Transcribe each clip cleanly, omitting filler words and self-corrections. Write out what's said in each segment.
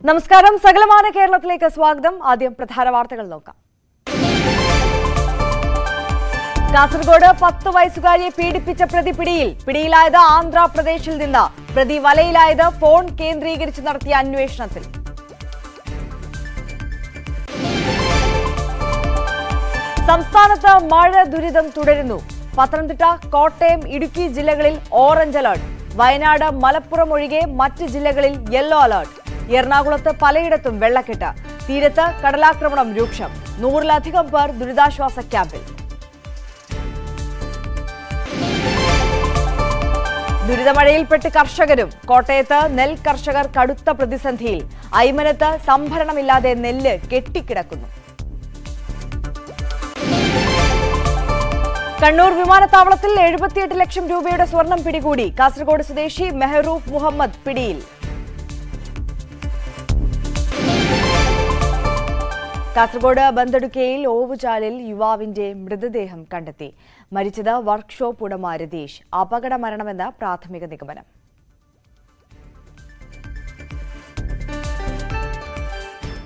നമസ്കാരം. സകലമാന കേരളത്തിലേക്ക് സ്വാഗതം. ആദ്യം പ്രധാന വാർത്തകൾ നോക്കാം. കാസർഗോഡ് 10 വയസ്സുകാരിയെ പീഡിപ്പിച്ച പ്രതി പിടിയിലായത് ആന്ധ്രാപ്രദേശിൽ നിന്ന്. പ്രതി വലയിലായത് ഫോൺ കേന്ദ്രീകരിച്ച് നടത്തിയ അന്വേഷണത്തിൽ. സംസ്ഥാനത്ത് മഴ ദുരിതം തുടരുന്നു. പത്തനംതിട്ട, കോട്ടയം, ഇടുക്കി ജില്ലകളിൽ ഓറഞ്ച് അലർട്ട്. വയനാട്, മലപ്പുറം ഒഴികെ മറ്റ് ജില്ലകളിൽ യെല്ലോ അലർട്ട്. എറണാകുളത്ത് പലയിടത്തും വെള്ളക്കെട്ട്. തീരത്ത് കടലാക്രമണം രൂക്ഷം. 100-ലധികം പേർ ദുരിതാശ്വാസ ക്യാമ്പിൽ. ദുരിതമഴയിൽപ്പെട്ട് കർഷകരും. കോട്ടയത്ത് നെൽ കർഷകർ കടുത്ത പ്രതിസന്ധിയിൽ. അയ്മനത്ത് സംഭരണമില്ലാതെ നെല്ല് കെട്ടിക്കിടക്കുന്നു. കണ്ണൂർ വിമാനത്താവളത്തിൽ 78 ലക്ഷം രൂപയുടെ സ്വർണം പിടികൂടി. കാസർഗോഡ് സ്വദേശി മെഹറൂഫ് മുഹമ്മദ് പിടിയിൽ. കാസർഗോഡ് ബന്തടുക്കയിൽ ഓവുചാലിൽ യുവാവിന്റെ മൃതദേഹം കണ്ടെത്തി. മരിച്ചത് വർക്ക്ഷോപ്പ് ഉടമ രതീഷ്. അപകട മരണമെന്ന് പ്രാഥമിക നിഗമനം.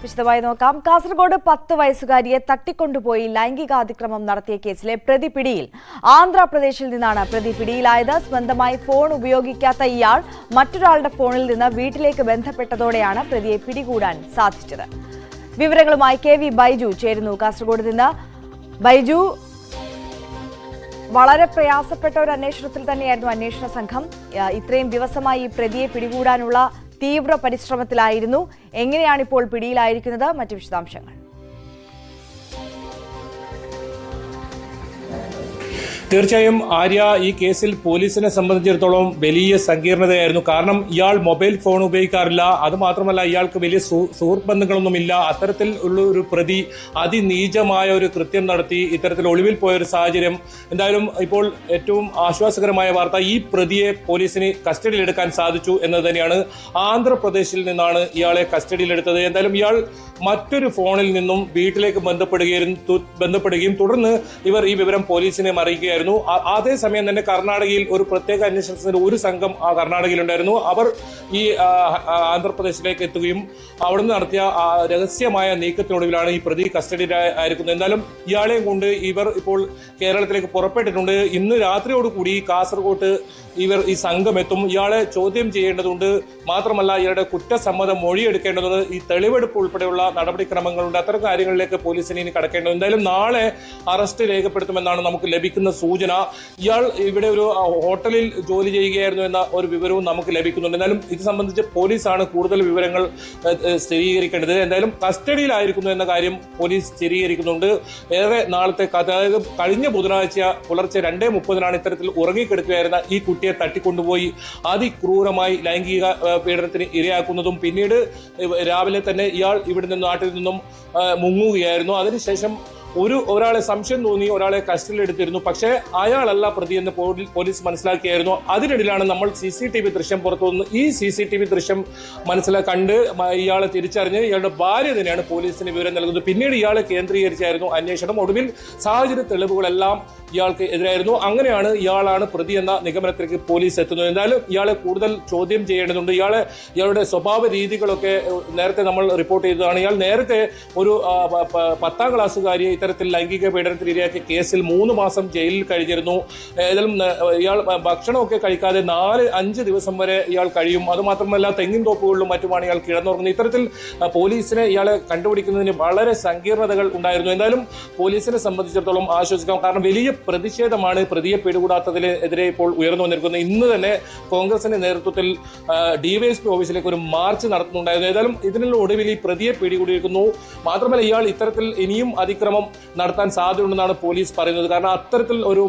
വിശദമായി നോക്കാം. കാസർഗോഡ് 10 വയസ്സുകാരിയെ തട്ടിക്കൊണ്ടുപോയി ലൈംഗികാതിക്രമം നടത്തിയ കേസിലെ പ്രതി പിടിയിൽ. ആന്ധ്രാപ്രദേശിൽ നിന്നാണ് പ്രതി പിടിയിലായത്. സ്വന്തമായി ഫോൺ ഉപയോഗിക്കാത്ത ഇയാൾ മറ്റൊരാളുടെ ഫോണിൽ നിന്ന് വീട്ടിലേക്ക് ബന്ധപ്പെട്ടതോടെയാണ് പ്രതിയെ പിടികൂടാൻ സാധിച്ചത്. വിവരങ്ങളുമായി KV ബൈജു ചേരുന്നു കാസർഗോഡ് നിന്ന്. ബൈജു, വളരെ പ്രയാസപ്പെട്ട ഒരു അന്വേഷണത്തിൽ തന്നെയായിരുന്നു അന്വേഷണ സംഘം. ഇത്രയും ദിവസമായി ഈ പ്രതിയെ പിടികൂടാനുള്ള തീവ്ര പരിശ്രമത്തിലായിരുന്നു. എങ്ങനെയാണ് ഇപ്പോൾ പിടിയിലായിരിക്കുന്നത്? മറ്റു വിശദാംശങ്ങൾ. തീർച്ചയായും ആര്യ, ഈ കേസിൽ പോലീസിനെ സംബന്ധിച്ചിടത്തോളം വലിയ സങ്കീർണതയായിരുന്നു. കാരണം ഇയാൾ മൊബൈൽ ഫോൺ ഉപയോഗിക്കാറില്ല. അതുമാത്രമല്ല, ഇയാൾക്ക് വലിയ സുഹൃത്ത് ബന്ധങ്ങളൊന്നുമില്ല. അത്തരത്തിൽ ഉള്ള ഒരു പ്രതി അതിനീചമായ ഒരു കൃത്യം നടത്തി ഇത്തരത്തിൽ ഒളിവിൽ പോയൊരു സാഹചര്യം. എന്തായാലും ഇപ്പോൾ ഏറ്റവും ആശ്വാസകരമായ വാർത്ത, ഈ പ്രതിയെ പോലീസിന് കസ്റ്റഡിയിലെടുക്കാൻ സാധിച്ചു എന്നത് തന്നെയാണ്. ആന്ധ്രാപ്രദേശിൽ നിന്നാണ് ഇയാളെ കസ്റ്റഡിയിലെടുത്തത്. എന്തായാലും ഇയാൾ മറ്റൊരു ഫോണിൽ നിന്നും വീട്ടിലേക്ക് ബന്ധപ്പെടുകയും തുടർന്ന് ഇവർ ഈ വിവരം പോലീസിനെ അറിയിക്കുകയായിരുന്നു. അതേസമയം തന്നെ കർണാടകയിൽ ഒരു പ്രത്യേക അന്വേഷണത്തിന് ഒരു സംഘം കർണാടകയിലുണ്ടായിരുന്നു. അവർ ഈ ആന്ധ്രാപ്രദേശിലേക്ക് എത്തുകയും അവിടുന്ന് നടത്തിയ രഹസ്യമായ നീക്കത്തിനൊടുവിലാണ് ഈ പ്രതി കസ്റ്റഡിയിലായിരിക്കുന്നത്. എന്തായാലും ഇയാളെയും കൊണ്ട് ഇവർ ഇപ്പോൾ കേരളത്തിലേക്ക് പുറപ്പെട്ടിട്ടുണ്ട്. ഇന്ന് രാത്രിയോടുകൂടി കാസർഗോഡ് ഈ സംഘം എത്തും. ഇയാളെ ചോദ്യം ചെയ്യേണ്ടതുണ്ട്. മാത്രമല്ല, ഇയാളുടെ കുറ്റസമ്മതം മൊഴിയെടുക്കേണ്ടതുണ്ട്. ഈ തെളിവെടുപ്പ് ഉൾപ്പെടെയുള്ള നടപടിക്രമങ്ങളുണ്ട്. അത്തരം കാര്യങ്ങളിലേക്ക് പോലീസിന് ഇനി കടക്കേണ്ടത്. എന്തായാലും നാളെ അറസ്റ്റ് രേഖപ്പെടുത്തുമെന്നാണ് നമുക്ക് ലഭിക്കുന്ന സൂചന. ഇയാൾ ഇവിടെ ഒരു ഹോട്ടലിൽ ജോലി ചെയ്യുകയായിരുന്നു എന്ന ഒരു വിവരവും നമുക്ക് ലഭിക്കുന്നുണ്ട്. എന്തായാലും ഇത് സംബന്ധിച്ച് പോലീസാണ് കൂടുതൽ വിവരങ്ങൾ സ്ഥിരീകരിക്കേണ്ടത്. എന്തായാലും കസ്റ്റഡിയിലായിരിക്കുന്നു എന്ന കാര്യം പോലീസ് സ്ഥിരീകരിക്കുന്നുണ്ട്. ഏറെ നാളത്തെ, അതായത് കഴിഞ്ഞ ബുധനാഴ്ച പുലർച്ചെ 2:30 ഇത്തരത്തിൽ ഉറങ്ങിക്കിടക്കുകയായിരുന്ന ഈ കുട്ടിയെ തട്ടിക്കൊണ്ടുപോയി അതിക്രൂരമായി ലൈംഗിക പീഡനത്തിന് ഇരയാക്കുന്നതും പിന്നീട് രാവിലെ തന്നെ ഇയാൾ ഇവിടെ നിന്നും നാട്ടിൽ നിന്നും മുങ്ങുകയായിരുന്നു. അതിനുശേഷം ഒരാളെ സംശയം തോന്നി ഒരാളെ കസ്റ്റഡിയിലെടുത്തിരുന്നു. പക്ഷേ അയാളല്ല പ്രതി എന്ന് പോലീസ് മനസ്സിലാക്കിയായിരുന്നു. അതിനിടയിലാണ് നമ്മൾ CCTV ദൃശ്യം പുറത്തു വന്ന് ഈ CCTV ദൃശ്യം കണ്ട് ഇയാളെ തിരിച്ചറിഞ്ഞ് ഇയാളുടെ ഭാര്യ തന്നെയാണ് പോലീസിന് വിവരം നൽകുന്നത്. പിന്നീട് ഇയാളെ കേന്ദ്രീകരിച്ചായിരുന്നു അന്വേഷണം. ഒടുവിൽ സാഹചര്യ തെളിവുകളെല്ലാം ഇയാൾക്ക് എതിരായിരുന്നു. അങ്ങനെയാണ് ഇയാളാണ് പ്രതി എന്ന നിഗമനത്തിലേക്ക് പോലീസ് എത്തുന്നത്. എന്തായാലും ഇയാളെ കൂടുതൽ ചോദ്യം ചെയ്യേണ്ടതുണ്ട്. ഇയാളുടെ സ്വഭാവ രീതികളൊക്കെ നേരത്തെ നമ്മൾ റിപ്പോർട്ട് ചെയ്തതാണ്. ഇയാൾ നേരത്തെ ഒരു 10ാം ക്ലാസ്സുകാരിയെ ഇത്തരത്തിൽ ലൈംഗിക പീഡനത്തിന് ഇരയാക്കിയ കേസിൽ 3 മാസം ജയിലിൽ കഴിഞ്ഞിരുന്നു. ഏതായാലും ഇയാൾ ഭക്ഷണമൊക്കെ കഴിക്കാതെ 4-5 ദിവസം വരെ ഇയാൾ കഴിയും. അതുമാത്രമല്ല, തെങ്ങിൻ തോപ്പുകളിലും മറ്റുമാണ് ഇയാൾ കിടന്നുറങ്ങുന്നത്. ഇത്തരത്തിൽ പോലീസിനെ ഇയാളെ കണ്ടുപിടിക്കുന്നതിന് വളരെ സങ്കീർണതകൾ ഉണ്ടായിരുന്നു. എന്തായാലും പോലീസിനെ സംബന്ധിച്ചിടത്തോളം ആശ്വസിക്കാം. കാരണം വലിയ പ്രതിഷേധമാണ് പ്രതിയെ പിടികൂടാത്തതിനെതിരെ ഇപ്പോൾ ഉയർന്നു വന്നിരിക്കുന്നത്. ഇന്ന് തന്നെ കോൺഗ്രസിന്റെ നേതൃത്വത്തിൽ DYSP ഓഫീസിലേക്ക് ഒരു മാർച്ച് നടത്തുന്നുണ്ടായിരുന്നു. ഏതായാലും ഇതിനുള്ള ഒടുവിൽ ഈ പ്രതിയെ പിടികൂടിയിരിക്കുന്നു. മാത്രമല്ല, ഇയാൾ ഇത്തരത്തിൽ ഇനിയും അതിക്രമം നടത്താൻ സാധ്യതയുണ്ടെന്നാണ് പോലീസ് പറയുന്നത്. കാരണം അത്തരത്തിൽ ഒരു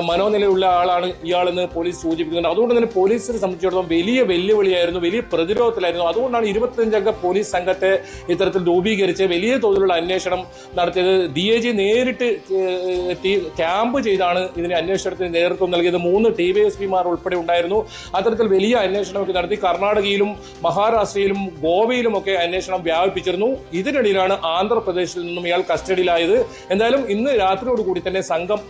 മനോനിലയുള്ള ആളാണ് ഇയാളെന്ന് പോലീസ് സൂചിപ്പിക്കുന്നുണ്ട്. അതുകൊണ്ട് തന്നെ പോലീസിനെ സംബന്ധിച്ചിടത്തോളം വലിയ വെല്ലുവിളിയായിരുന്നു, വലിയ പ്രതിരോധത്തിലായിരുന്നു. അതുകൊണ്ടാണ് 25-അംഗ പോലീസ് സംഘത്തെ ഇത്തരത്തിൽ രൂപീകരിച്ച് വലിയ തോതിലുള്ള അന്വേഷണം നടത്തിയത്. DIG നേരിട്ട് എത്തി ക്യാമ്പ് ചെയ്താണ് ഇതിന് അന്വേഷണത്തിന് നേതൃത്വം നൽകിയത്. 3 DYSPമാർ ഉൾപ്പെടെ ഉണ്ടായിരുന്നു. അത്തരത്തിൽ വലിയ അന്വേഷണമൊക്കെ നടത്തി കർണാടകയിലും മഹാരാഷ്ട്രയിലും ഗോവയിലും ഒക്കെ അന്വേഷണം വ്യാപിപ്പിച്ചിരുന്നു. ഇതിനിടയിലാണ് ആന്ധ്രാപ്രദേശിൽ നിന്നും ഇയാൾ കസ്റ്റഡിയിലായത്. എന്തായാലും ഇന്ന് രാത്രിയോടുകൂടി തന്നെ സംഘം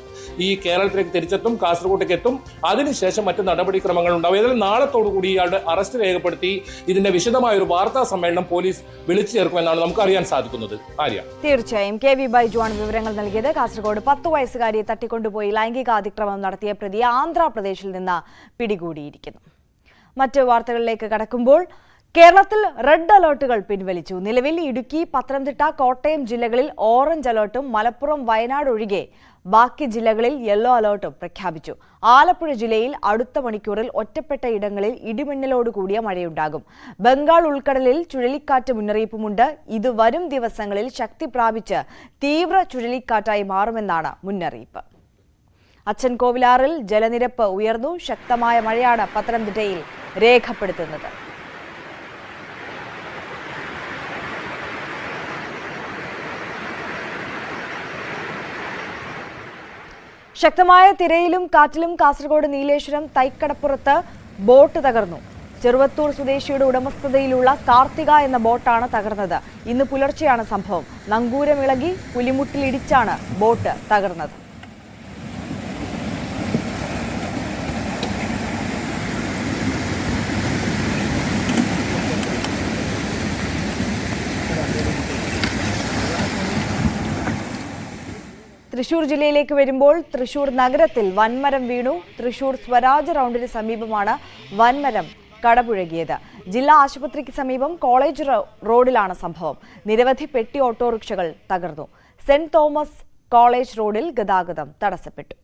ഈ കേരളത്തിലേക്ക് തിരിച്ചെത്തും, കാസർഗോട്ടേക്ക് എത്തും. അതിനുശേഷം മറ്റ് നടപടിക്രമങ്ങൾ ഉണ്ടാവും. ഏതായാലും നാളത്തോടുകൂടി ഇയാളുടെ അറസ്റ്റ് രേഖപ്പെടുത്തി ഇതിന്റെ വിശദമായ ഒരു വാർത്താ സമ്മേളനം പോലീസ് വിളിച്ചു ചേർക്കുമെന്നാണ് നമുക്ക് അറിയാൻ സാധിക്കുന്നത്. ആര്യ, തീർച്ചയായും KV ബൈജുവാണ് വിവരങ്ങൾ നൽകിയത്. കാസർഗോഡ് 10 വയസ്സുകാരിയെ തട്ടിക്കൊണ്ടുപോയി ലൈംഗികാതിക്രമം നടത്തിയ പ്രതിയെ ആന്ധ്രാപ്രദേശിൽ നിന്ന് പിടികൂടിയിരിക്കുന്നു. മറ്റ് വാർത്തകളിലേക്ക് കടക്കുമ്പോൾ കേരളത്തിൽ റെഡ് അലർട്ടുകൾ പിൻവലിച്ചു. നിലവിൽ ഇടുക്കി, പത്തനംതിട്ട, കോട്ടയം ജില്ലകളിൽ ഓറഞ്ച് അലർട്ടും മലപ്പുറം, വയനാട് ഒഴികെ ബാക്കി ജില്ലകളിൽ യെല്ലോ അലർട്ടും പ്രഖ്യാപിച്ചു. ആലപ്പുഴ ജില്ലയിൽ അടുത്ത മണിക്കൂറിൽ ഒറ്റപ്പെട്ട ഇടങ്ങളിൽ ഇടിമിന്നലോട് കൂടിയ മഴയുണ്ടാകും. ബംഗാൾ ഉൾക്കടലിൽ ചുഴലിക്കാറ്റ് മുന്നറിയിപ്പുമുണ്ട്. ഇത് വരും ദിവസങ്ങളിൽ ശക്തി പ്രാപിച്ച് തീവ്ര ചുഴലിക്കാറ്റായി മാറുമെന്നാണ് മുന്നറിയിപ്പ്. അച്ചൻകോവിലാറിൽ ജലനിരപ്പ് ഉയർന്നു. ശക്തമായ മഴയാണ് പത്തനംതിട്ടയിൽ രേഖപ്പെടുത്തുന്നത്. ശക്തമായ തിരയിലും കാറ്റിലും കാസർഗോഡ് നീലേശ്വരം തൈക്കടപ്പുറത്ത് ബോട്ട് തകർന്നു. ചെറുവത്തൂർ സ്വദേശിയുടെ ഉടമസ്ഥതയിലുള്ള കാർത്തിക എന്ന ബോട്ടാണ് തകർന്നത്. ഇന്ന് പുലർച്ചെയാണ് സംഭവം. നങ്കൂരമിളകി പുലിമുട്ടിലിടിച്ചാണ് ബോട്ട് തകർന്നത്. തൃശൂർ ജില്ലയിലേക്ക് വരുമ്പോൾ തൃശൂർ നഗരത്തിൽ വൻമരം വീണു. തൃശൂർ സ്വരാജ് റൗണ്ടിന് സമീപമാണ് വൻമരം കടപുഴകിയത്. ജില്ലാ ആശുപത്രിക്ക് സമീപം കോളേജ് റോഡിലാണ് സംഭവം. നിരവധി പെട്ടി ഓട്ടോറിക്ഷകൾ തകർന്നു. സെന്റ് തോമസ് കോളേജ് റോഡിൽ ഗതാഗതം തടസ്സപ്പെട്ടു.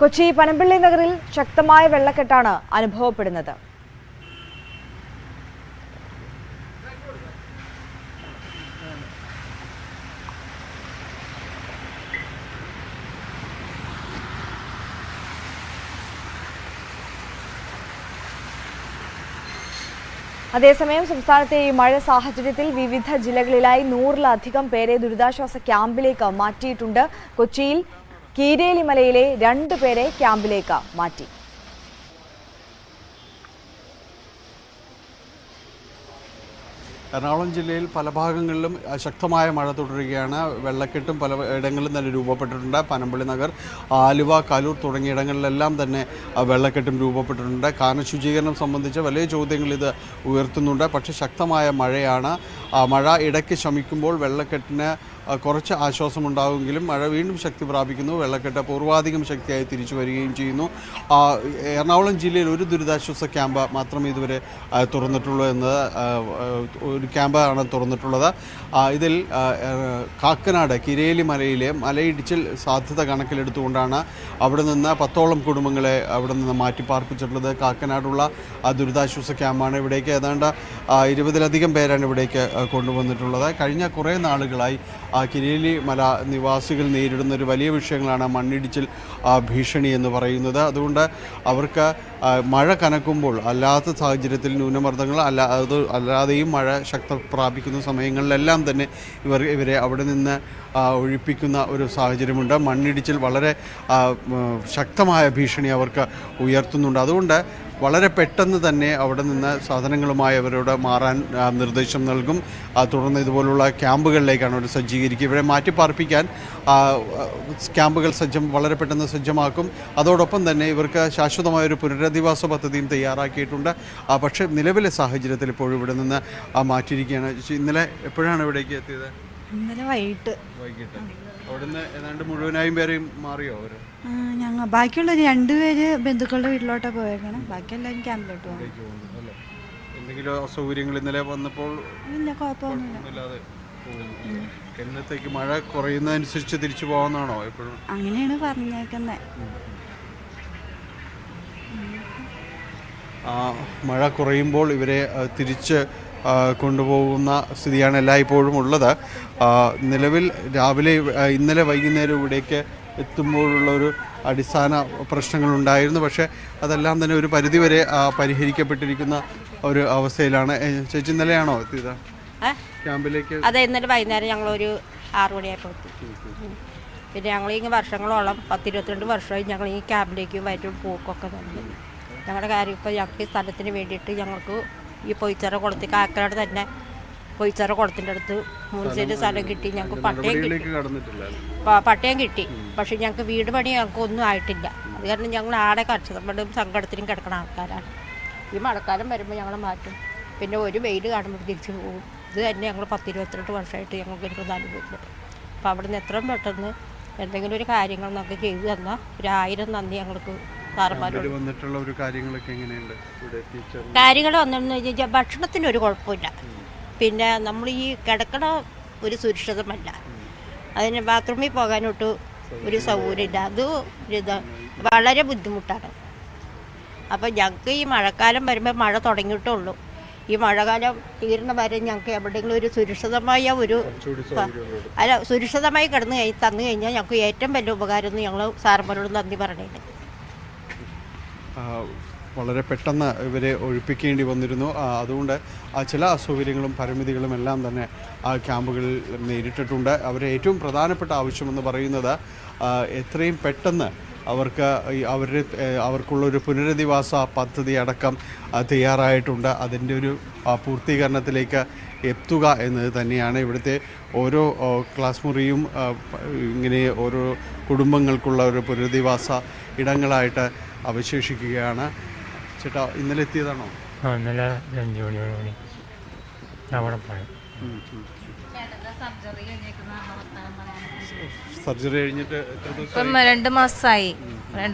കൊച്ചി പനമ്പള്ളി നഗറിൽ ശക്തമായ വെള്ളക്കെട്ടാണ് അനുഭവപ്പെടുന്നത്. അതേസമയം സംസ്ഥാനത്തെ ഈ മഴ സാഹചര്യത്തിൽ വിവിധ ജില്ലകളിലായി 100-ലധികം പേരെ ദുരിതാശ്വാസ ക്യാമ്പിലേക്ക് മാറ്റിയിട്ടുണ്ട്. കൊച്ചിയിൽ കീരേലിമലയിലെ 2 പേരെ ക്യാമ്പിലേക്ക് മാറ്റി. എറണാകുളം ജില്ലയിൽ പല ഭാഗങ്ങളിലും ശക്തമായ മഴ തുടരുകയാണ്. വെള്ളക്കെട്ടും പല ഇടങ്ങളിലും തന്നെ രൂപപ്പെട്ടിട്ടുണ്ട്. പനമ്പള്ളി നഗർ, ആലുവ, കലൂർ തുടങ്ങിയ ഇടങ്ങളിലെല്ലാം തന്നെ വെള്ളക്കെട്ടും രൂപപ്പെട്ടിട്ടുണ്ട്. കാരണം ശുചീകരണം സംബന്ധിച്ച് വലിയ ചോദ്യങ്ങൾ ഇത് ഉയർത്തുന്നുണ്ട്. പക്ഷേ ശക്തമായ മഴയാണ്. മഴ ഇടയ്ക്ക് ശമിക്കുമ്പോൾ വെള്ളക്കെട്ടിന് കുറച്ച് ആശ്വാസമുണ്ടാകുമെങ്കിലും മഴ വീണ്ടും ശക്തി പ്രാപിക്കുന്നു. വെള്ളക്കെട്ട് പൂർവാധികം ശക്തിയായി തിരിച്ചു വരികയും ചെയ്യുന്നു. എറണാകുളം ജില്ലയിൽ ഒരു ദുരിതാശ്വാസ ക്യാമ്പ് മാത്രമേ ഇതുവരെ തുറന്നിട്ടുള്ളൂ എന്നത് ഒരു ക്യാമ്പാണ് തുറന്നിട്ടുള്ളത്. ഇതിൽ കാക്കനാട് കിരേലിമലയിലെ മലയിടിച്ചിൽ സാധ്യത കണക്കിലെടുത്തുകൊണ്ടാണ് അവിടെ നിന്ന് 10ഓളം കുടുംബങ്ങളെ അവിടെ നിന്ന് മാറ്റിപ്പാർപ്പിച്ചിട്ടുള്ളത്. കാക്കനാടുള്ള ദുരിതാശ്വാസ ക്യാമ്പാണ്. ഇവിടേക്ക് ഏതാണ്ട് 20-ലധികം പേരാണ് ഇവിടേക്ക് കൊണ്ടുവന്നിട്ടുള്ളത്. കഴിഞ്ഞ കുറേ നാളുകളായി കിരേലി മല നിവാസികൾ നേരിടുന്ന ഒരു വലിയ വിഷയങ്ങളാണ് മണ്ണിടിച്ചിൽ ഭീഷണി എന്ന് പറയുന്നത്. അതുകൊണ്ട് അവർക്ക് മഴ കനക്കുമ്പോൾ അല്ലാത്ത സാഹചര്യത്തിൽ ന്യൂനമർദ്ദങ്ങൾ അല്ലാതെയും മഴ ശക്തി പ്രാപിക്കുന്ന സമയങ്ങളിലെല്ലാം തന്നെ ഇവരെ അവിടെ നിന്ന് ഒഴിപ്പിക്കുന്ന ഒരു സാഹചര്യമുണ്ട്. മണ്ണിടിച്ചിൽ വളരെ ശക്തമായ ഭീഷണി അവർക്ക് ഉയർത്തുന്നുണ്ട്. അതുകൊണ്ട് വളരെ പെട്ടെന്ന് തന്നെ അവിടെ നിന്ന് സാധനങ്ങളുമായി അവരോട് മാറാൻ നിർദ്ദേശം നൽകും. തുടർന്ന് ഇതുപോലുള്ള ക്യാമ്പുകളിലേക്കാണ് അവർ സജ്ജീകരിക്കുക. ഇവരെ മാറ്റിപ്പാർപ്പിക്കാൻ ക്യാമ്പുകൾ വളരെ പെട്ടെന്ന് സജ്ജമാക്കും. അതോടൊപ്പം തന്നെ ഇവർക്ക് ശാശ്വതമായൊരു പുനരധിവാസ പദ്ധതിയും തയ്യാറാക്കിയിട്ടുണ്ട്. പക്ഷേ നിലവിലെ സാഹചര്യത്തിൽ ഇപ്പോഴും ഇവിടെ നിന്ന് മാറ്റിയിരിക്കുകയാണ്. ഇന്നലെ എപ്പോഴാണ് ഇവിടേക്ക് എത്തിയത്? ഇന്നലെ വൈകിട്ട്. അവിടുന്ന് ഏതാണ്ട് മുഴുവനായും പേരെയും മാറിയോ അവർ? ഞങ്ങൾ ബാക്കിയുള്ള 2 പേര് ബന്ധുക്കളുടെ വീട്ടിലോട്ടാണ് പോയേക്കണം. ബാക്കി എല്ലാവരും ക്യാമ്പിലോട്ട് പോകും. എന്തെങ്കിലും അസൗകര്യങ്ങൾ ഇന്നലെ വന്നപ്പോൾ? ഇല്ല, കുഴപ്പമൊന്നുമില്ല. എന്നത്തേക്ക് മഴ കുറയുന്നതനുസരിച്ച് തിരിച്ചു പോകാമെന്നാണോ എപ്പോഴും? അങ്ങനെയാണ് പറഞ്ഞേക്കുന്നത്. മഴ കുറയുമ്പോൾ ഇവരെ തിരിച്ച് കൊണ്ടുപോകുന്ന സ്ഥിതിയാണ് എല്ലായ്പ്പോഴും ഉള്ളത്. നിലവിൽ ഇന്നലെ വൈകുന്നേരം ഇവിടേക്ക് എത്തുമ്പോഴുള്ളൊരു അടിസ്ഥാന പ്രശ്നങ്ങളുണ്ടായിരുന്നു. പക്ഷേ അതെല്ലാം തന്നെ ഒരു പരിധിവരെ പരിഹരിക്കപ്പെട്ടിരിക്കുന്ന ഒരു അവസ്ഥയിലാണ്. ചേച്ചി ഇന്നലെയാണോ എത്തിയത് ക്യാമ്പിലേക്ക്? അതെ, ഇന്നലെ വൈകുന്നേരം ഞങ്ങളൊരു 6 മണിയായപ്പോൾ എത്തി. പിന്നെ ഞങ്ങൾ ഈ വർഷങ്ങളോളം 10-22 വർഷമായി ഞങ്ങൾ ഈ ക്യാമ്പിലേക്കും വയറ്റും പോക്കൊക്കെ നടന്നു. ഞങ്ങളുടെ കാര്യം ഇപ്പോൾ ഞങ്ങൾക്ക് ഈ സ്ഥലത്തിന് വേണ്ടിയിട്ട് ഞങ്ങൾക്ക് ഈ പൊയ്ച്ചറ കുളത്തിൽ കാക്കനാട് തന്നെ പൊയ്ച്ചറ കുളത്തിൻ്റെ അടുത്ത് 3 സെൻറ്റ് സ്ഥലം കിട്ടി. ഞങ്ങൾക്ക് പട്ടയം കിട്ടി. പക്ഷെ ഞങ്ങൾക്ക് വീട് പണി ഞങ്ങൾക്ക് ഒന്നും ആയിട്ടില്ല. അത് കാരണം ഞങ്ങൾ ആടെ കർഷകരുടെ സങ്കടത്തിനും കിടക്കുന്ന ആൾക്കാരാണ്. ഈ മഴക്കാലം വരുമ്പോൾ ഞങ്ങൾ മാറ്റും. പിന്നെ ഒരു വെയിൽ കാണുമ്പോൾ തിരിച്ചു പോകും. ഇത് തന്നെ ഞങ്ങൾ 10-22 വർഷമായിട്ട് ഞങ്ങൾക്ക് എനിക്കൊന്ന് അനുഭവപ്പെടും. അപ്പോൾ അവിടെ നിന്ന് എത്രയും പെട്ടെന്ന് എന്തെങ്കിലും ഒരു കാര്യങ്ങൾ നമുക്ക് ചെയ്തു തന്നാൽ 1000 നന്ദി ഞങ്ങൾക്ക് സാറന്മാരോട്. കാര്യങ്ങൾ വന്നെന്ന് വെച്ചാൽ ഭക്ഷണത്തിനൊരു കുഴപ്പമില്ല. പിന്നെ നമ്മൾ ഈ കിടക്കണ ഒരു സുരക്ഷിതമല്ല. അതിന് ബാത്റൂമിൽ പോകാനൊട്ട് ഒരു സൗകര്യമില്ല. അത് വളരെ ബുദ്ധിമുട്ടാണ്. അപ്പം ഞങ്ങൾക്ക് ഈ മഴക്കാലം വരുമ്പോൾ മഴ തുടങ്ങിയിട്ടുള്ളൂ. ഈ മഴക്കാലം തീരുന്ന വരെ ഞങ്ങൾക്ക് എവിടെയെങ്കിലും ഒരു സുരക്ഷിതമായ സുരക്ഷിതമായി തന്നു കഴിഞ്ഞാൽ ഞങ്ങൾക്ക് ഏറ്റവും വലിയ ഉപകാരം എന്ന് ഞങ്ങൾ സാറന്മാരോട് നന്ദി പറഞ്ഞിട്ടുണ്ട്. വളരെ പെട്ടെന്ന് ഇവരെ ഒഴിപ്പിക്കേണ്ടി വന്നിരുന്നു. അതുകൊണ്ട് ചില അസൗകര്യങ്ങളും പരിമിതികളും എല്ലാം തന്നെ ആ ക്യാമ്പുകളിൽ നേരിട്ടിട്ടുണ്ട്. അവരെ ഏറ്റവും പ്രധാനപ്പെട്ട ആവശ്യമെന്ന് പറയുന്നത് എത്രയും പെട്ടെന്ന് അവർക്കുള്ളൊരു പുനരധിവാസ പദ്ധതി അടക്കം തയ്യാറായിട്ടുണ്ട്. അതിൻ്റെ ഒരു പൂർത്തീകരണത്തിലേക്ക് എത്തുക എന്നത് തന്നെയാണ്. ഇവിടുത്തെ ഓരോ ക്ലാസ് മുറിയും ഇങ്ങനെ ഓരോ കുടുംബങ്ങൾക്കുള്ള ഒരു പുനരധിവാസ ഇടങ്ങളായിട്ട് അവശേഷിക്കുകയാണ്. ചേട്ടാ, ഇന്നലെ എത്തിയതാണോ? ഇന്നലെ 5 മണി അവിടെ പോയി. സർജറി കഴിഞ്ഞിട്ട് ഇപ്പം 2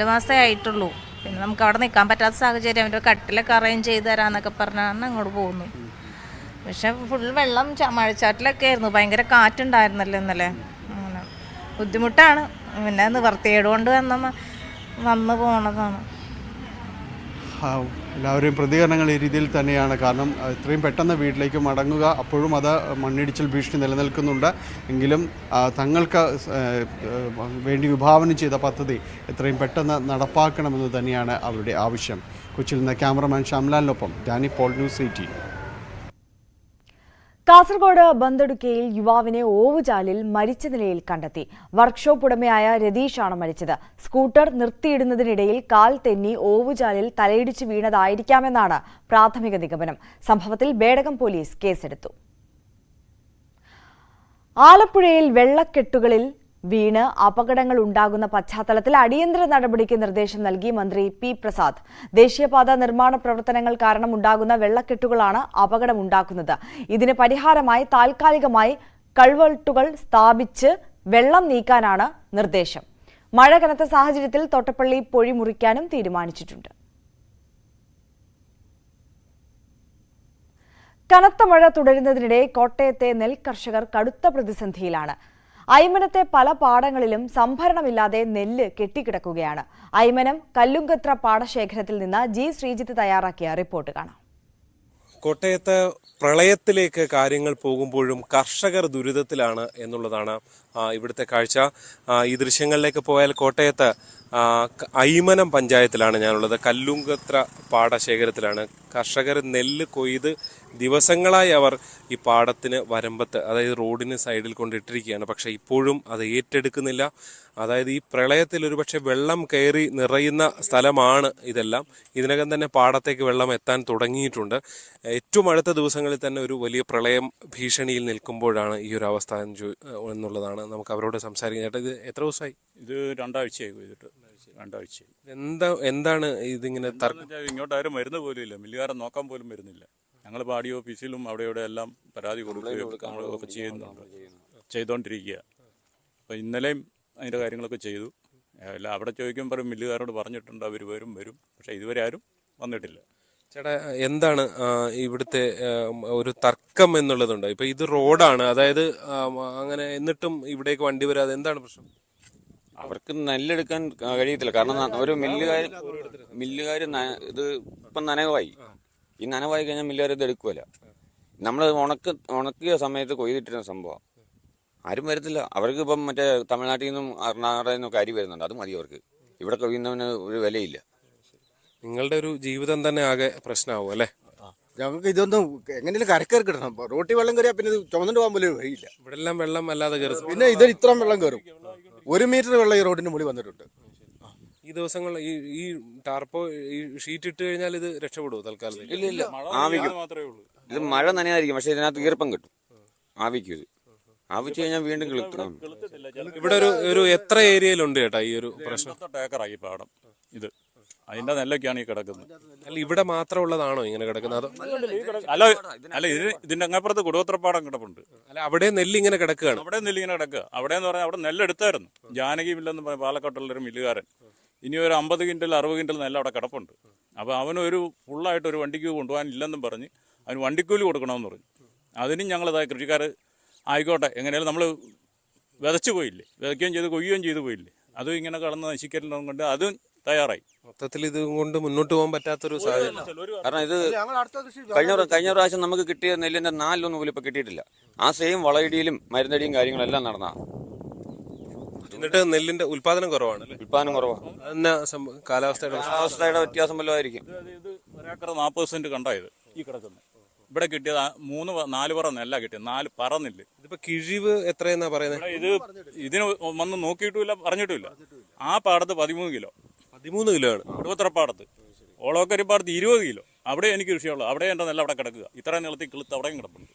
മാസമേ ആയിട്ടുള്ളൂ. പിന്നെ നമുക്ക് അവിടെ നിൽക്കാൻ പറ്റാത്ത സാഹചര്യം. അവൻ്റെ കട്ടിലൊക്കെ അറേഞ്ച് ചെയ്ത് തരാമെന്നൊക്കെ പറഞ്ഞാണ് അങ്ങോട്ട് പോകുന്നു. പക്ഷെ ഫുൾ വെള്ളം മഴച്ചാട്ടിലൊക്കെ ആയിരുന്നു. ഭയങ്കര കാറ്റുണ്ടായിരുന്നല്ലോ ഇന്നലെ. അങ്ങനെ ബുദ്ധിമുട്ടാണ്. പിന്നെ നിവർത്തിയേട് കൊണ്ട് വന്ന് പോണതാണ്. എല്ലാവരെയും പ്രതികരണങ്ങൾ ഈ രീതിയിൽ തന്നെയാണ്. കാരണം ഇത്രയും പെട്ടെന്ന് വീട്ടിലേക്ക് മടങ്ങുക, അപ്പോഴും അത് മണ്ണിടിച്ചിൽ ഭീഷണി നിലനിൽക്കുന്നുണ്ട്. എങ്കിലും തങ്ങൾക്ക് വേണ്ടി വിഭാവനം ചെയ്ത പദ്ധതി എത്രയും പെട്ടെന്ന് നടപ്പാക്കണമെന്ന് തന്നെയാണ് അവരുടെ ആവശ്യം. കൊച്ചിയിൽ നിന്ന് ക്യാമറമാൻ ശ്യാംലാലിനൊപ്പം ഡാനി പോൾ, ന്യൂസ് 18. കാസർഗോഡ് ബന്തെടുക്കയിൽ യുവാവിനെ ഓവുചാലിൽ മരിച്ച നിലയിൽ കണ്ടെത്തി. വർക്ക്ഷോപ്പ് ഉടമയായ രതീഷാണ് മരിച്ചത്. സ്കൂട്ടർ നിർത്തിയിടുന്നതിനിടയിൽ കാൽ തെന്നി ഓവുചാലിൽ തലയിടിച്ച് വീണതായിരിക്കാമെന്നാണ് പ്രാഥമിക നിഗമനം. സംഭവത്തിൽ ബേഡകം പോലീസ് കേസെടുത്തു. ആലപ്പുഴയിൽ വെള്ളക്കെട്ടുകളിൽ വീണ് അപകടങ്ങൾ ഉണ്ടാകുന്ന പശ്ചാത്തലത്തിൽ അടിയന്തര നടപടിക്ക് നിർദ്ദേശം നൽകി മന്ത്രി പി പ്രസാദ്. ദേശീയപാത നിർമ്മാണ പ്രവർത്തനങ്ങൾ കാരണം ഉണ്ടാകുന്ന വെള്ളക്കെട്ടുകളാണ് അപകടമുണ്ടാക്കുന്നത്. ഇതിന് പരിഹാരമായി താൽക്കാലികമായി കൾവെർട്ടുകൾ സ്ഥാപിച്ച് വെള്ളം നീക്കാനാണ് നിർദ്ദേശം. മഴ കനത്ത സാഹചര്യത്തിൽ തോട്ടപ്പള്ളി പൊഴി മുറിക്കാനും തീരുമാനിച്ചിട്ടുണ്ട്. കനത്ത മഴ തുടരുന്നതിനിടെ കോട്ടയത്തെ നെൽകർഷകർ കടുത്ത പ്രതിസന്ധിയിലാണ്. അയ്മനത്തെ പല പാടങ്ങളിലും സംഭരണമില്ലാതെ നെല്ല് കെട്ടിക്കിടക്കുകയാണ്. അയ്മനം കല്ലുങ്കത്ര പാടശേഖരത്തിൽ നിന്ന് ജി ശ്രീജിത്ത് തയ്യാറാക്കിയ റിപ്പോർട്ട് കാണാം. കോട്ടയത്ത് പ്രളയത്തിലേക്ക് കാര്യങ്ങൾ പോകുമ്പോഴും കർഷകർ ദുരിതത്തിലാണ് എന്നുള്ളതാണ് ഇവിടുത്തെ കാഴ്ച. ഈ ദൃശ്യങ്ങളിലേക്ക് പോയാൽ കോട്ടയത്ത് അയ്മനം പഞ്ചായത്തിലാണ് ഞാനുള്ളത്. കല്ലുങ്കത്ര പാടശേഖരത്തിലാണ്. കർഷകർ നെല്ല് കൊയ്ത് ദിവസങ്ങളായി അവർ ഈ പാടത്തിന് വരമ്പത്ത്, അതായത് റോഡിന് സൈഡിൽ കൊണ്ടിട്ടിരിക്കുകയാണ്. പക്ഷേ ഇപ്പോഴും അത് ഏറ്റെടുക്കുന്നില്ല. അതായത് ഈ പ്രളയത്തിൽ ഒരുപക്ഷെ വെള്ളം കയറി നിറയുന്ന സ്ഥലമാണ് ഇതെല്ലാം. ഇതിനകം തന്നെ പാടത്തേക്ക് വെള്ളം എത്താൻ തുടങ്ങിയിട്ടുണ്ട്. ഏറ്റവും അടുത്ത ദിവസങ്ങളിൽ തന്നെ ഒരു വലിയ പ്രളയം ഭീഷണിയിൽ നിൽക്കുമ്പോഴാണ് ഈ ഒരു അവസ്ഥ എന്നുള്ളതാണ് നമുക്ക് അവരോട് സംസാരിക്കാൻ. ചേട്ടാ, ഇത് എത്ര ദിവസമായി? ഇത് 2 ആഴ്ചയായി പോയിട്ട്. 2 ആഴ്ചയായി. എന്താണ് ഇതിങ്ങനെ? ഇങ്ങോട്ട് ആരും വരുന്ന പോലും ഇല്ല. മില്ലുകാരൻ നോക്കാൻ പോലും വരുന്നില്ല. ഞങ്ങൾ പാടി ഓഫീസിലും അവിടെ ഇവിടെ എല്ലാം പരാതി കൊടുക്കുകയും നമ്മളൊക്കെ ചെയ്തുകൊണ്ടിരിക്കുക. അപ്പോൾ ഇന്നലെയും അതിൻ്റെ കാര്യങ്ങളൊക്കെ ചെയ്തു. എല്ലാം അവിടെ ചോദിക്കുമ്പോൾ പറയും മില്ലുകാരോട് പറഞ്ഞിട്ടുണ്ട്, അവർ വരും. പക്ഷേ ഇതുവരെ ആരും വന്നിട്ടില്ല. ചേട്ടാ, എന്താണ് ഇവിടുത്തെ ഒരു തർക്കം എന്നുള്ളതുണ്ട്? ഇപ്പൊ ഇത് റോഡാണ്, അതായത് അങ്ങനെ എന്നിട്ടും ഇവിടേക്ക് വണ്ടി വരാതെ എന്താണ് പ്രശ്നം? അവർക്ക് നെല്ലെടുക്കാൻ കഴിയത്തില്ല. കാരണം ഒരു മില്ലുകാർ ഇത് ഇപ്പം നനവായി. ഈ നനവായി കഴിഞ്ഞാൽ മില്ലുകാർ ഇത് എടുക്കുമല്ല. നമ്മൾ ഉണക്കിയ സമയത്ത് കൊയ്തിട്ടിരുന്ന സംഭവം ആരും വരത്തില്ല. അവർക്ക് ഇപ്പം മറ്റേ തമിഴ്നാട്ടിൽ നിന്നും കർണാടകയിൽ നിന്നൊക്കെ അരി വരുന്നുണ്ട്. അത് മതി അവർക്ക്. ഇവിടെ കൊയ്യുന്നവന് ഒരു വിലയില്ല. നിങ്ങളുടെ ഒരു ജീവിതം തന്നെ ആകെ പ്രശ്നമാവും അല്ലേ? ഞങ്ങൾക്ക് ഇതൊന്നും എങ്ങനെയും കരക്കേറി കിട്ടണം. റോട്ടി വെള്ളം കയറിയാൽ പിന്നെ ഇത് ചുമന്നിട്ട് പോകാൻ പോലും വഴിയില്ല. ഇവിടെ എല്ലാം വെള്ളം അല്ലാതെ കയറി. പിന്നെ ഇതിൽ ഇത്രയും വെള്ളം കയറും. 1 മീറ്റർ വെള്ളം ഈ റോഡിന് മുകളിൽ വന്നിട്ടുണ്ട്. ഈ ദിവസങ്ങൾ ഈ ടാർപ്പോ ഈ ഷീറ്റ് ഇട്ട് കഴിഞ്ഞാൽ ഇത് രക്ഷപ്പെടുമോ തൽക്കാലം? ഇല്ല, മാത്രമേ ഉള്ളൂ. ഇത് മഴ നനയായിരിക്കും, പക്ഷെ ഇതിനകത്ത് ഈർപ്പം കിട്ടും. ആവിക്കും ഇത് ആവിച്ചു കഴിഞ്ഞാൽ വീണ്ടും കിളുക്കും. ഇവിടെ ഒരു എത്ര ഏരിയയിലുണ്ട് ചേട്ടാ ഈ ഒരു പ്രശ്നം? 8 ഏക്കറായി പാടം ഇത്. അതിന്റെ നെല്ലൊക്കെയാണ് ഈ കിടക്കുന്നത്. അല്ല, ഇവിടെ മാത്രമുള്ളതാണോ ഇങ്ങനെ കിടക്കുന്നത്? അല്ല ഇതിന്റെ അങ്ങപ്പുറത്ത് കുടുവത്രപ്പാടം കിടപ്പുണ്ട്. അല്ല, അവിടെ നെല്ല് ഇങ്ങനെ കിടക്കുകയാണ്. അവിടെ നെല്ലിങ്ങനെ കിടക്കുക. അവിടെ എന്ന് പറഞ്ഞാൽ അവിടെ നെല്ലെടുത്തായിരുന്നു. ജാനകി മില്ലെന്ന് പറഞ്ഞ പാലക്കാട്ടുള്ളൊരു മില്ലുകാരൻ. ഇനി ഒരു 50 ക്വിൻ്റൽ 60 ക്വിൻ്റൽ നെല്ല് അവിടെ കിടപ്പുണ്ട്. അപ്പോൾ അവനൊരു ഫുള്ളായിട്ട് ഒരു വണ്ടിക്ക് കൊണ്ടുപോകാനില്ലെന്നും പറഞ്ഞ് അവന് വണ്ടിക്കൂലി കൊടുക്കണമെന്ന് പറഞ്ഞു. അതിനും ഞങ്ങളിതായി കൃഷിക്കാർ ആയിക്കോട്ടെ എങ്ങനെയാലും നമ്മൾ വിതച്ചു പോയില്ലേ, വിതയ്ക്കുകയും ചെയ്ത് കൊയ്യുകയും ചെയ്തു പോയില്ലേ, അതും ഇങ്ങനെ കടന്ന് നശിക്കലും കൊണ്ട് അതും തയ്യാറായി. മൊത്തത്തിൽ ഇത് കൊണ്ട് മുന്നോട്ട് പോകാൻ പറ്റാത്തൊരു സാഹചര്യം. കാരണം ഇത് കഴിഞ്ഞ പ്രാവശ്യം നമുക്ക് കിട്ടിയ നെല്ലിന്റെ 4 പോലും ഇപ്പൊ കിട്ടിയിട്ടില്ല. ആ സെയിം വളയിടിയിലും മരുന്നടിയും കാര്യങ്ങളെല്ലാം നടന്ന, എന്നിട്ട് നെല്ലിന്റെ ഉൽപാദനം കുറവാണ്. ഉൽപാദനം കുറവാണ്. കാലാവസ്ഥയുടെ വ്യത്യാസം വല്ലതായിരിക്കും. ഇത് 1 ഏക്കർ 40 സെന്റ് കണ്ടായത് ഈ കിടക്കുന്നത്. ഇവിടെ കിട്ടിയത് 3-4 പറ നെല്ല കിട്ടിയത്, 4 പറ നെല്ല്. ഇതിപ്പോ കിഴിവ് എത്രയെന്നാ പറയുന്നത്? ഇതിന് വന്ന് നോക്കിയിട്ടുമില്ല, പറഞ്ഞിട്ടുമില്ല. ആ പാടത്ത് 13 കിലോ. 13 കിലോ ആണ്. കുടുവത്രപ്പാടത്ത്. ഓളോക്കരിപ്പാടത്ത് 20 കിലോ. അവിടെ എനിക്ക് കൃഷിയുള്ളൂ. അവിടെ എൻ്റെ നെല്ല് അവിടെ കിടക്കുക. ഇത്രയും നീളത്തിൽ കിളുത്ത് അവിടെയും കിടപ്പുണ്ട്.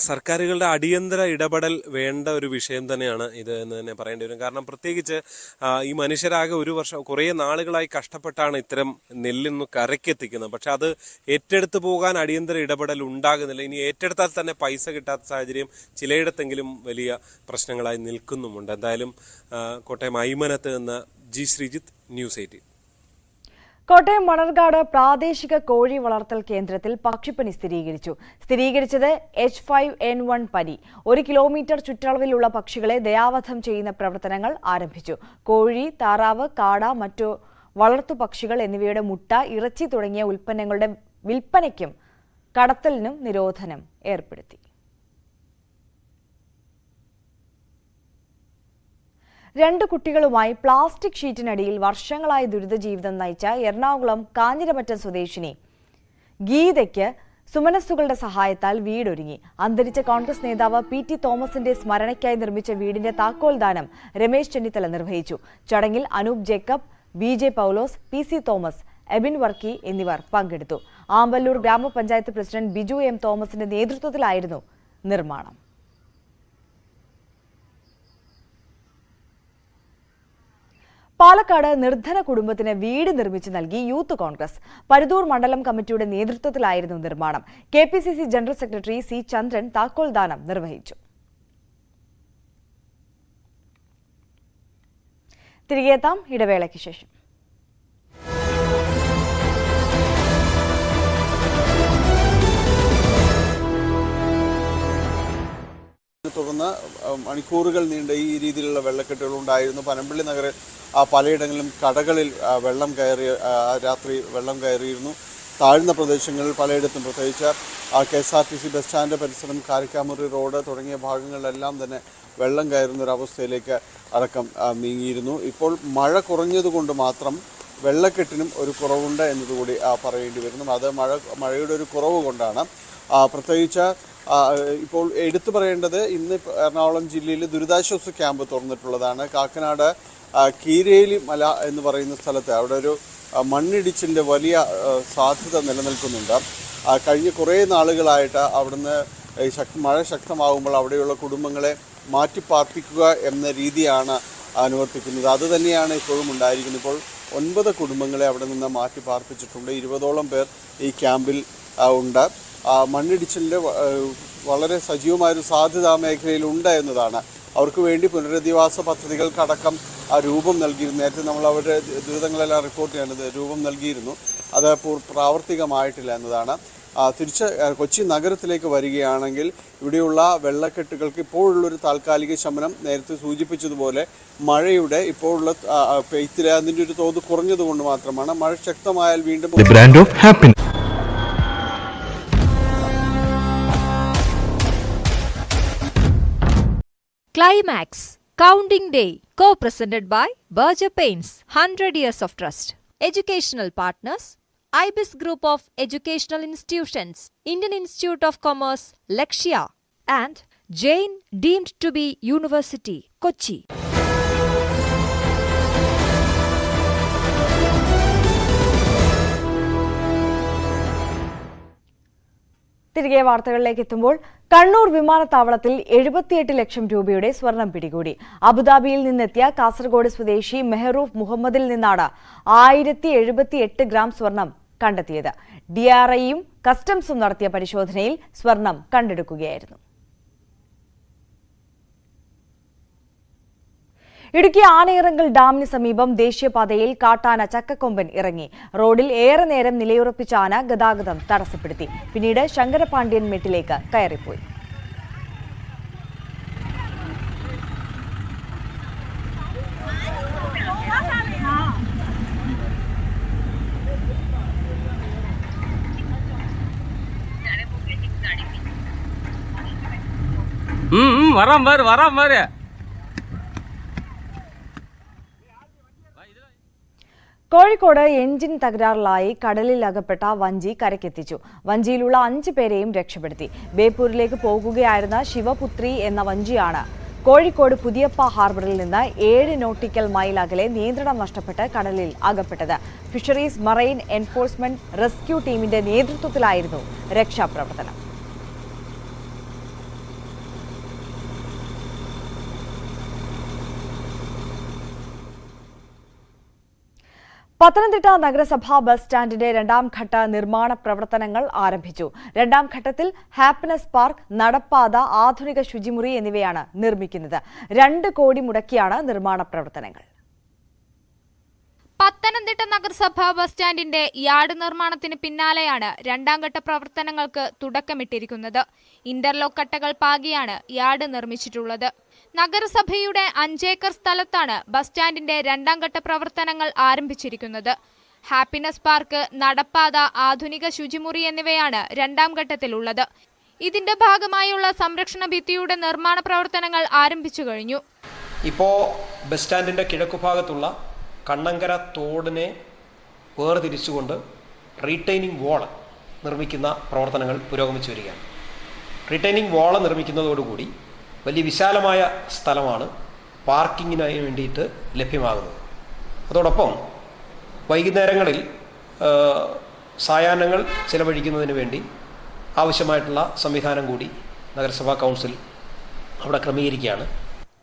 സർക്കാരുകളുടെ അടിയന്തര ഇടപെടൽ വേണ്ട ഒരു വിഷയം തന്നെയാണ് ഇത് എന്ന് തന്നെ പറയേണ്ടി വരും. കാരണം പ്രത്യേകിച്ച് ഈ മനുഷ്യരാകെ ഒരു വർഷം കുറേ നാളുകളായി കഷ്ടപ്പെട്ടാണ് ഇത്തരം നെല്ലിന്ന് കരക്കെത്തിക്കുന്നത്. പക്ഷെ അത് ഏറ്റെടുത്ത് പോകാൻ അടിയന്തര ഇടപെടൽ ഉണ്ടാകുന്നില്ല. ഇനി ഏറ്റെടുത്താൽ തന്നെ പൈസ കിട്ടാത്ത സാഹചര്യം ചിലയിടത്തെങ്കിലും വലിയ പ്രശ്നങ്ങളായി നിൽക്കുന്നുമുണ്ട്. എന്തായാലും കോട്ടയം ഐമനത്ത് നിന്ന് ജി ശ്രീജിത്ത്, ന്യൂസ് 18. കോട്ടയം മണർകാട് പ്രാദേശിക കോഴി വളർത്തൽ കേന്ദ്രത്തിൽ പക്ഷിപ്പനി സ്ഥിരീകരിച്ചത് H5N1 പനി. 1 കിലോമീറ്റർ ചുറ്റളവിലുള്ള പക്ഷികളെ ദയാവധം ചെയ്യുന്ന പ്രവർത്തനങ്ങൾ ആരംഭിച്ചു. കോഴി, താറാവ്, കാട, മറ്റു വളർത്തു പക്ഷികൾ എന്നിവയുടെ മുട്ട, ഇറച്ചി തുടങ്ങിയ ഉൽപ്പന്നങ്ങളുടെ വിൽപ്പനയ്ക്കും കടത്തലിനും നിരോധനം ഏർപ്പെടുത്തി. 2 കുട്ടികളുമായി പ്ലാസ്റ്റിക് ഷീറ്റിനടിയിൽ വർഷങ്ങളായി ദുരിത ജീവിതം നയിച്ച എറണാകുളം കാഞ്ഞിരമറ്റം സ്വദേശിനി ഗീതയ്ക്ക് സുമനസ്സുകളുടെ സഹായത്താൽ വീടൊരുങ്ങി. അന്തരിച്ച കോൺഗ്രസ് നേതാവ് PT തോമസിന്റെ സ്മരണയ്ക്കായി നിർമ്മിച്ച വീടിന്റെ താക്കോൽദാനം രമേശ് ചെന്നിത്തല നിർവഹിച്ചു. ചടങ്ങിൽ അനൂപ് ജേക്കബ്, BJ പൗലോസ്, PC തോമസ്, എബിൻ വർക്കി എന്നിവർ പങ്കെടുത്തു. ആമ്പല്ലൂർ ഗ്രാമപഞ്ചായത്ത് പ്രസിഡന്റ് ബിജു M തോമസിന്റെ നേതൃത്വത്തിലായിരുന്നു നിർമ്മാണം. പാലക്കാട് നിർധന കുടുംബത്തിന് വീട് നിർമ്മിച്ചു നൽകി യൂത്ത് കോൺഗ്രസ്. പരുതൂർ മണ്ഡലം കമ്മിറ്റിയുടെ നേതൃത്വത്തിലായിരുന്നു നിർമ്മാണം. KPCC ജനറൽ സെക്രട്ടറി C ചന്ദ്രൻ താക്കോൽദാനം നിർവഹിച്ചു. തിരികെ എത്താം ഇടവേളയ്ക്ക് ശേഷം. തുടർന്ന് മണിക്കൂറുകൾ നീണ്ട ഈ രീതിയിലുള്ള വെള്ളക്കെട്ടുകൾ ഉണ്ടായിരുന്നു. പനമ്പള്ളി നഗറിൽ പലയിടങ്ങളിലും കടകളിൽ രാത്രി വെള്ളം കയറിയിരുന്നു. താഴ്ന്ന പ്രദേശങ്ങളിൽ പലയിടത്തും, പ്രത്യേകിച്ച് KSRTC ബസ് സ്റ്റാൻഡ് പരിസരം, കാരിക്കാമുറി റോഡ് തുടങ്ങിയ ഭാഗങ്ങളിലെല്ലാം തന്നെ വെള്ളം കയറുന്നൊരവസ്ഥയിലേക്ക് അടക്കം നീങ്ങിയിരുന്നു. ഇപ്പോൾ മഴ കുറഞ്ഞതുകൊണ്ട് മാത്രം വെള്ളക്കെട്ടിനും ഒരു കുറവുണ്ട് എന്നതുകൂടി പറയേണ്ടി വരുന്നു. അത് മഴയുടെ ഒരു കുറവ് കൊണ്ടാണ്. പ്രത്യേകിച്ച് ഇപ്പോൾ എടുത്തു പറയേണ്ടത്, ഇന്ന് എറണാകുളം ജില്ലയിൽ ദുരിതാശ്വാസ ക്യാമ്പ് തുറന്നിട്ടുള്ളതാണ്. കാക്കനാട് കീരേലി മല എന്ന് പറയുന്ന സ്ഥലത്ത് അവിടെ ഒരു മണ്ണിടിച്ചിൻ്റെ വലിയ സാധ്യത നിലനിൽക്കുന്നുണ്ട്. കഴിഞ്ഞ കുറേ നാളുകളായിട്ട് അവിടുന്ന് മഴ ശക്തമാകുമ്പോൾ അവിടെയുള്ള കുടുംബങ്ങളെ മാറ്റിപ്പാർപ്പിക്കുക എന്ന രീതിയാണ് അനുവർത്തിക്കുന്നത്. അതുതന്നെയാണ് ഇപ്പോഴും ഉണ്ടായിരിക്കുന്നത്. ഇപ്പോൾ 9 കുടുംബങ്ങളെ അവിടെ നിന്ന് മാറ്റിപ്പാർപ്പിച്ചിട്ടുണ്ട്. 20ഓളം പേർ ഈ ക്യാമ്പിൽ ഉണ്ട്. മണ്ണിടിച്ചിലിൻ്റെ വളരെ സജീവമായൊരു സാധ്യത ആ മേഖലയിലുണ്ട് എന്നതാണ്. അവർക്ക് വേണ്ടി പുനരധിവാസ പദ്ധതികൾക്കടക്കം രൂപം നൽകിയിരുന്നു. നേരത്തെ നമ്മൾ അവരുടെ ദുരിതങ്ങളെല്ലാം റിപ്പോർട്ട് ചെയ്യേണ്ടത് രൂപം നൽകിയിരുന്നു. അത് പ്രാവർത്തികമായിട്ടില്ല എന്നതാണ്. തിരിച്ച് കൊച്ചി നഗരത്തിലേക്ക് വരികയാണെങ്കിൽ ഇവിടെയുള്ള വെള്ളക്കെട്ടുകൾക്ക് ഇപ്പോഴുള്ളൊരു താൽക്കാലിക ശമനം, നേരത്തെ സൂചിപ്പിച്ചതുപോലെ മഴയുടെ ഇപ്പോഴുള്ള പെയ്ത്തില് അതിൻ്റെ ഒരു തോത് കുറഞ്ഞതുകൊണ്ട് മാത്രമാണ്. മഴ ശക്തമായാൽ വീണ്ടും Climax Counting Day, co-presented by Berger Paints, 100 years of trust. Educational partners, IBIS Group of Educational Institutions, Indian Institute of Commerce, Lakshya, and Jain Deemed to be University, Kochi. തിരികെ വാർത്തകളിലേക്ക് എത്തുമ്പോൾ കണ്ണൂർ വിമാനത്താവളത്തിൽ 78 ലക്ഷം രൂപയുടെ സ്വർണം പിടികൂടി. അബുദാബിയിൽ നിന്നെത്തിയ കാസർഗോഡ് സ്വദേശി മെഹറൂഫ് മുഹമ്മദിൽ നിന്നാണ് 1078 ഗ്രാം സ്വർണം കണ്ടെത്തിയത്. DRIയും കസ്റ്റംസും നടത്തിയ പരിശോധനയിൽ സ്വർണം കണ്ടെടുക്കുകയായിരുന്നു. ഇടുക്കി ആനയിറങ്കൽ ഡാമിന് സമീപം ദേശീയപാതയിൽ കാട്ടാന ചക്കക്കൊമ്പൻ ഇറങ്ങി. റോഡിൽ ഏറെ നേരം നിലയുറപ്പിച്ച ആന ഗതാഗതം തടസ്സപ്പെടുത്തി. പിന്നീട് ശങ്കരപാണ്ഡ്യൻ മെട്ടിലേക്ക് കയറിപ്പോയി. വരാം കോഴിക്കോട് എഞ്ചിൻ തകരാറിലായി കടലിൽ അകപ്പെട്ട വഞ്ചി കരക്കെത്തിച്ചു. വഞ്ചിയിലുള്ള 5 പേരെയും രക്ഷപ്പെടുത്തി. ബേപ്പൂരിലേക്ക് പോകുകയായിരുന്ന ശിവപുത്രി എന്ന വഞ്ചിയാണ് കോഴിക്കോട് പുതിയപ്പ ഹാർബറിൽ നിന്ന് 7 നോട്ടിക്കൽ മൈൽ അകലെ നിയന്ത്രണം നഷ്ടപ്പെട്ട് കടലിൽ അകപ്പെട്ടത്. ഫിഷറീസ് മറൈൻ എൻഫോഴ്സ്മെന്റ് റെസ്ക്യൂ ടീമിന്റെ നേതൃത്വത്തിലായിരുന്നു രക്ഷാപ്രവർത്തനം. പത്തനംതിട്ട നഗരസഭാ ബസ് സ്റ്റാൻഡിന്റെ 2ാം ഘട്ട നിർമ്മാണ പ്രവർത്തനങ്ങൾ ആരംഭിച്ചു. 2ാം ഘട്ടത്തിൽ ഹാപ്പിനെസ് പാർക്ക്, നടപ്പാത, ആധുനിക ശുചിമുറി എന്നിവയാണ് നിർമ്മിക്കുന്നത്. 2 കോടി മുടക്കിയാണ് നിർമ്മാണ പ്രവർത്തനങ്ങൾ. പത്തനംതിട്ട നഗരസഭാ ബസ് സ്റ്റാൻഡിന്റെ യാർഡ് നിർമ്മാണത്തിന് പിന്നാലെയാണ് 2ാം ഘട്ട പ്രവർത്തനങ്ങൾക്ക് തുടക്കമിട്ടിരിക്കുന്നത്. Interlock കട്ടകൾ പാകിയാണ് yard നിർമ്മിച്ചിട്ടുള്ളത്. നഗരസഭയുടെ 5 ഏക്കർ സ്ഥലത്താണ് ബസ് സ്റ്റാൻഡിന്റെ 2ാം ഘട്ട പ്രവർത്തനങ്ങൾ ആരംഭിച്ചിരിക്കുന്നത്. ഹാപ്പിനെസ് പാർക്ക്, നടപ്പാത, ആധുനിക ശുചിമുറി എന്നിവയാണ് 2ാം ഘട്ടത്തിലുള്ളത്. ഇതിന്റെ ഭാഗമായുള്ള സംരക്ഷണ ഭിത്തിയുടെ നിർമ്മാണ പ്രവർത്തനങ്ങൾ ആരംഭിച്ചു കഴിഞ്ഞു. ഇപ്പോൾ ബസ് സ്റ്റാൻഡിന്റെ കിഴക്കുഭാഗത്തുള്ള കണ്ണങ്കര തോടിനെ വേർതിരിച്ചുകൊണ്ട് റീറ്റെയിനിങ് വാൾ നിർമ്മിക്കുന്ന പ്രവർത്തനങ്ങൾ പുരോഗമിച്ചു വരികയാണ്. റീറ്റെയിനിങ് വാൾ നിർമ്മിക്കുന്നതോടുകൂടി വലിയ വിശാലമായ സ്ഥലമാണ് പാർക്കിങ്ങിനായി വേണ്ടിയിട്ട് ലഭ്യമാകുന്നത്. അതോടൊപ്പം വൈകുന്നേരങ്ങളിൽ സായാഹ്നങ്ങൾ ചെലവഴിക്കുന്നതിന് വേണ്ടി ആവശ്യമായിട്ടുള്ള സംവിധാനം കൂടി നഗരസഭാ കൗൺസിൽ അവിടെ ക്രമീകരിക്കുകയാണ്.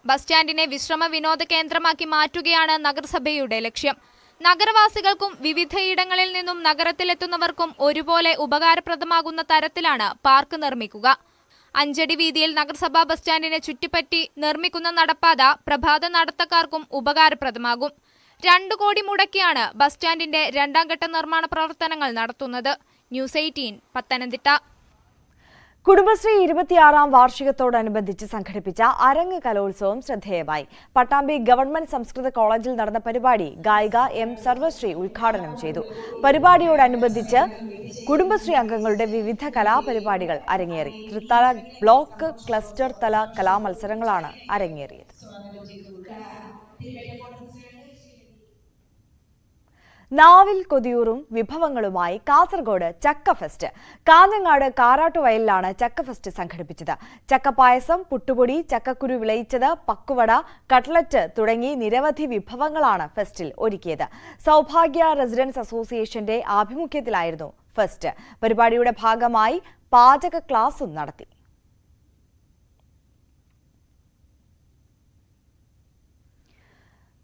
ബസ് സ്റ്റാൻഡിനെ വിശ്രമ വിനോദ കേന്ദ്രമാക്കി മാറ്റുകയാണ് നഗരസഭയുടെ ലക്ഷ്യം. നഗരവാസികൾക്കും വിവിധയിടങ്ങളിൽ നിന്നും നഗരത്തിലെത്തുന്നവർക്കും ഒരുപോലെ ഉപകാരപ്രദമാകുന്ന തരത്തിലാണ് പാർക്ക് നിർമ്മിക്കുക. 5 അടി വീതിയിൽ നഗരസഭാ ബസ് സ്റ്റാൻഡിനെ ചുറ്റിപ്പറ്റി നിർമ്മിക്കുന്ന നടപ്പാത പ്രഭാത നടത്തക്കാർക്കും ഉപകാരപ്രദമാകും. 2 കോടി മുടക്കിയാണ് ബസ് സ്റ്റാൻഡിന്റെ 2ാം ഘട്ട നിർമ്മാണ പ്രവർത്തനങ്ങൾ നടത്തുന്നത്. ന്യൂസ് 18 പത്തനംതിട്ട. കുടുംബശ്രീ 26ാം വാർഷികത്തോടനുബന്ധിച്ച് സംഘടിപ്പിച്ച അരങ്ങ് കലോത്സവം ശ്രദ്ധേയമായി. പട്ടാമ്പി ഗവൺമെന്റ് സംസ്കൃത കോളേജിൽ നടന്ന പരിപാടി ഗായിക M സർവശ്രീ ഉദ്ഘാടനം ചെയ്തു. പരിപാടിയോടനുബന്ധിച്ച് കുടുംബശ്രീ അംഗങ്ങളുടെ വിവിധ കലാപരിപാടികൾ അരങ്ങേറി. തൃത്താല ബ്ലോക്ക് ക്ലസ്റ്റർ തല കലാമത്സരങ്ങളാണ് അരങ്ങേറിയത്. നാവിൽ കൊതിയൂറും വിഭവങ്ങളുമായി കാസർഗോഡ് ചക്ക ഫെസ്റ്റ്. കാഞ്ഞങ്ങാട് കാരാട്ടുവയലിലാണ് ചക്ക ഫെസ്റ്റ് സംഘടിപ്പിച്ചത്. ചക്കപ്പായസം, പുട്ടുപൊടി, ചക്കക്കുരു വിളയിച്ചത്, പക്കുവട, കട്ട്ലറ്റ് തുടങ്ങി നിരവധി വിഭവങ്ങളാണ് ഫെസ്റ്റിൽ ഒരുക്കിയത്. സൗഭാഗ്യ റെസിഡൻസ് അസോസിയേഷന്റെ ആഭിമുഖ്യത്തിലായിരുന്നു ഫെസ്റ്റ്. പരിപാടിയുടെ ഭാഗമായി പാചക ക്ലാസും നടത്തി.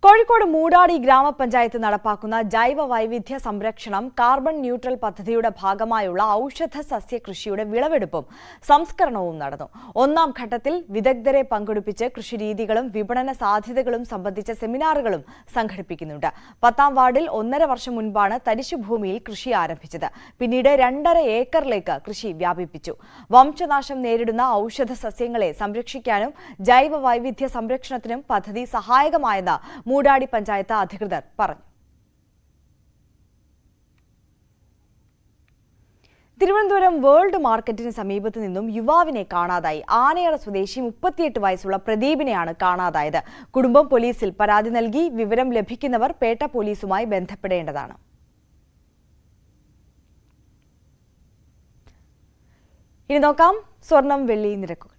കോഴിക്കോട് മൂടാടി ഗ്രാമപഞ്ചായത്ത് നടപ്പാക്കുന്ന ജൈവ വൈവിധ്യ സംരക്ഷണം കാർബൺ ന്യൂട്രൽ പദ്ധതിയുടെ ഭാഗമായുള്ള ഔഷധ സസ്യകൃഷിയുടെ വിളവെടുപ്പും സംസ്കരണവും നടന്നു. 1ാം ഘട്ടത്തിൽ വിദഗ്ധരെ പങ്കെടുപ്പിച്ച് കൃഷിരീതികളും വിപണന സാധ്യതകളും സംബന്ധിച്ച സെമിനാറുകളും സംഘടിപ്പിക്കുന്നുണ്ട്. 10ാം വാർഡിൽ 1.5 വർഷം മുൻപാണ് തരിശുഭൂമിയിൽ കൃഷി ആരംഭിച്ചത്. പിന്നീട് 2.5 ഏക്കറിലേക്ക് കൃഷി വ്യാപിപ്പിച്ചു. വംശനാശം നേരിടുന്ന ഔഷധ സസ്യങ്ങളെ സംരക്ഷിക്കാനും ജൈവ വൈവിധ്യ സംരക്ഷണത്തിനും പദ്ധതി സഹായകമായെന്ന് മൂടാടി പഞ്ചായത്ത് അധികൃതർ പറഞ്ഞു. തിരുവനന്തപുരം വേൾഡ് മാർക്കറ്റിന് സമീപത്ത് നിന്നും യുവാവിനെ കാണാതായി. ആനയറ സ്വദേശി 38 വയസ്സുള്ള പ്രദീപിനെയാണ് കാണാതായത്. കുടുംബം പോലീസിൽ പരാതി നൽകി. വിവരം ലഭിക്കുന്നവർ പേട്ട പോലീസുമായി ബന്ധപ്പെടേണ്ടതാണ്. ഇനി നോക്കാം സ്വർണം വെള്ളി നിരക്കുകൾ.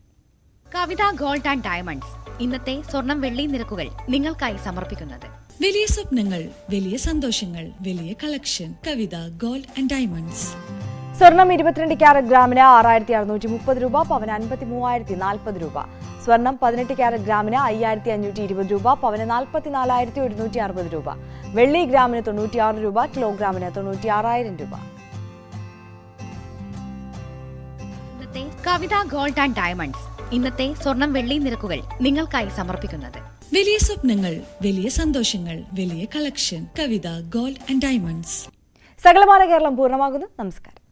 കവിത ഗോൾഡ് ആൻഡ് ഡയമണ്ട്സ് ഇന്നത്തെ സ്വർണം വെള്ളി നിരക്കുകൾ നിങ്ങൾക്കായി സമർപ്പിക്കുന്നത്. വലിയ സ്വപ്നങ്ങൾ, വലിയ സന്തോഷങ്ങൾ, വലിയ collection. Kavitha gold and diamonds. സ്വർണം 22 ക്യാരറ്റ് ഗ്രാമിന് 6630 രൂപ, പവന് 53,040 രൂപ. സ്വർണം 18 ക്യാരറ്റ് ഗ്രാമിന് 5520 രൂപ, പവന് 44,160 രൂപ. വെള്ളി ഗ്രാമിന് 96 രൂപ, കിലോഗ്രാമിന് 96,000 രൂപ. ഇന്നത്തെ കവിത ഗോൾഡ് ആൻഡ് ഡയമണ്ട്സ് ഇന്നത്തെ സ്വർണം വെള്ളി നിരക്കുകൾ നിങ്ങൾക്കായി സമർപ്പിക്കുന്നത്. വലിയ സ്വപ്നങ്ങൾ, വലിയ സന്തോഷങ്ങൾ, വലിയ collection. Kavitha gold and diamonds. സകലമാന കേരളം പൂർണ്ണമാകുന്നു. നമസ്കാരം.